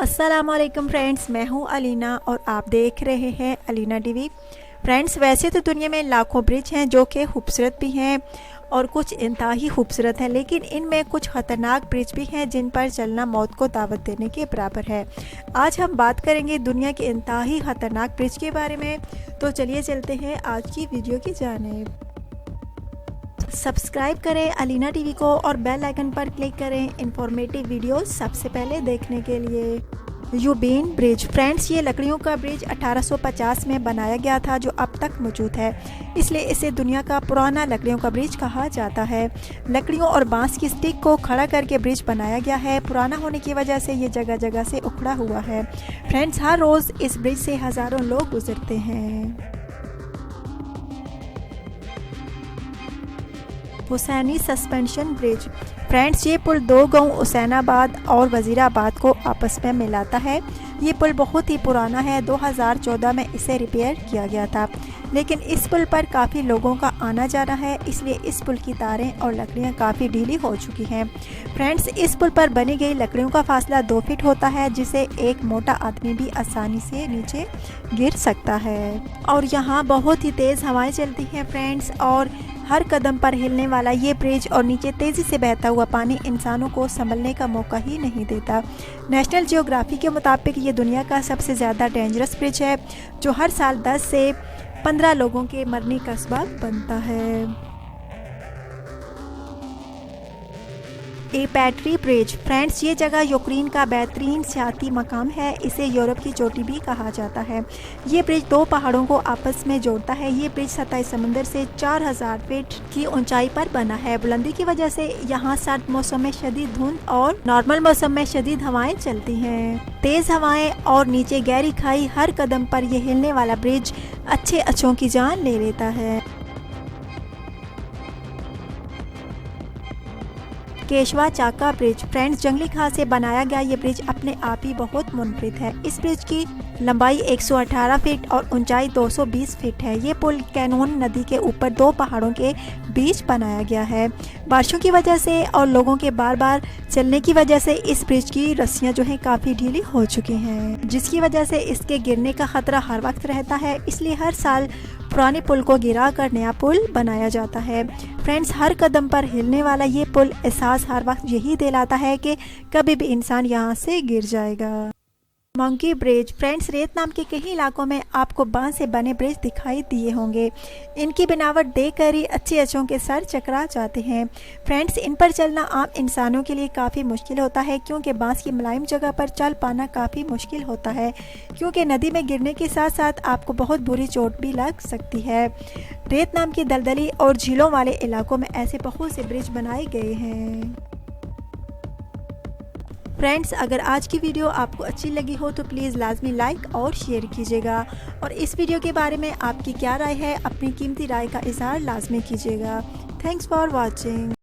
अस्सलामुअलैकुम फ्रेंड्स, मैं हूं अलीना और आप देख रहे हैं अलीना टीवी। फ्रेंड्स, वैसे तो दुनिया में लाखों ब्रिज हैं जो कि खूबसूरत भी हैं और कुछ इंतहाई खूबसूरत हैं, लेकिन इनमें कुछ ख़तरनाक ब्रिज भी हैं जिन पर चलना मौत को दावत देने के बराबर है। आज हम बात करेंगे दुनिया के इंतहाई ख़तरनाक ब्रिज के बारे में। तो चलिए चलते हैं आज की वीडियो की जानिब। सब्सक्राइब करें अलीना टीवी को और बेल आइकन पर क्लिक करें इंफॉर्मेटिव वीडियो सबसे पहले देखने के लिए। यूबीन ब्रिज। फ्रेंड्स, ये लकड़ियों का ब्रिज 1850 में बनाया गया था जो अब तक मौजूद है, इसलिए इसे दुनिया का पुराना लकड़ियों का ब्रिज कहा जाता है। लकड़ियों और बांस की स्टिक को खड़ा करके ब्रिज बनाया गया है। पुराना होने की वजह से ये जगह जगह से उखड़ा हुआ है। फ्रेंड्स, हर रोज़ इस ब्रिज से हज़ारों लोग गुजरते हैं। Husaini suspension bridge. फ्रेंड्स, ये पुल दो गांव हुसैनाबाद और वजीराबाद को आपस में मिलाता है। ये पुल बहुत ही पुराना है। 2014 में इसे रिपेयर किया गया था, लेकिन इस पुल पर काफ़ी लोगों का आना जाना है, इसलिए इस पुल की तारें और लकड़ियां काफ़ी ढीली हो चुकी हैं। फ्रेंड्स, इस पुल पर बनी गई लकड़ियों का फासला 2 फीट होता है, जिसे एक मोटा आदमी भी आसानी से नीचे गिर सकता है। और यहाँ बहुत ही तेज़ हवाएं चलती हैं फ्रेंड्स, और हर कदम पर हिलने वाला ये ब्रिज और नीचे तेज़ी से बहता हुआ पानी इंसानों को संभलने का मौका ही नहीं देता। नेशनल जियोग्राफी के मुताबिक ये दुनिया का सबसे ज़्यादा डेंजरस ब्रिज है, जो हर साल 10 से 15 लोगों के मरने का सबब बनता है। एपेट्री ब्रिज। फ्रेंड्स, ये जगह यूक्रेन का बेहतरीन सियाती मकाम है। इसे यूरोप की चोटी भी कहा जाता है। ये ब्रिज 2 पहाड़ों को आपस में जोड़ता है। ये ब्रिज सतह समुद्र से 4000 फीट की ऊंचाई पर बना है। बुलंदी की वजह से यहाँ सर्द मौसम में शदीद धुंध और नॉर्मल मौसम में शदीद हवाएं चलती हैं। तेज हवाएं और नीचे गहरी खाई, हर कदम पर यह हिलने वाला ब्रिज अच्छे अच्छों की जान ले लेता है। केशवा चाका ब्रिज। फ्रेंड्स, जंगली घास से बनाया गया ये ब्रिज अपने आप ही बहुत मुनफरिद है। इस ब्रिज की लंबाई 118 फीट और ऊंचाई 220 फीट है। ये पुल कैनोन नदी के ऊपर 2 पहाड़ों के बीच बनाया गया है। बारिशों की वजह से और लोगों के बार बार चलने की वजह से इस ब्रिज की रस्सियां जो हैं काफ़ी ढीली हो चुकी हैं, जिसकी वजह से इसके गिरने का खतरा हर वक्त रहता है। इसलिए हर साल पुराने पुल को गिरा कर नया पुल बनाया जाता है। फ्रेंड्स, हर कदम पर हिलने वाला ये पुल एहसास हर वक्त यही दिलाता है कि कभी भी इंसान यहाँ से गिर जाएगा। Monkey bridge. फ्रेंड्स, रेत नाम के कई इलाकों में आपको बांस से बने ब्रिज दिखाई दिए होंगे। इनकी बनावट देखकर ही अच्छे अच्छों के सर चकरा जाते हैं। फ्रेंड्स, इन पर चलना आम इंसानों के लिए काफ़ी मुश्किल होता है, क्योंकि बांस की मुलायम जगह पर चल पाना काफ़ी मुश्किल होता है, क्योंकि नदी में गिरने के साथ साथ आपको बहुत बुरी चोट भी लग सकती है। रेत नाम की दलदली और झीलों वाले इलाकों में ऐसे बहुत से ब्रिज बनाए गए हैं। फ्रेंड्स, अगर आज की वीडियो आपको अच्छी लगी हो तो प्लीज़ लाजमी लाइक और शेयर कीजिएगा, और इस वीडियो के बारे में आपकी क्या राय है, अपनी कीमती राय का इज़हार लाजमी कीजिएगा। Thanks for watching.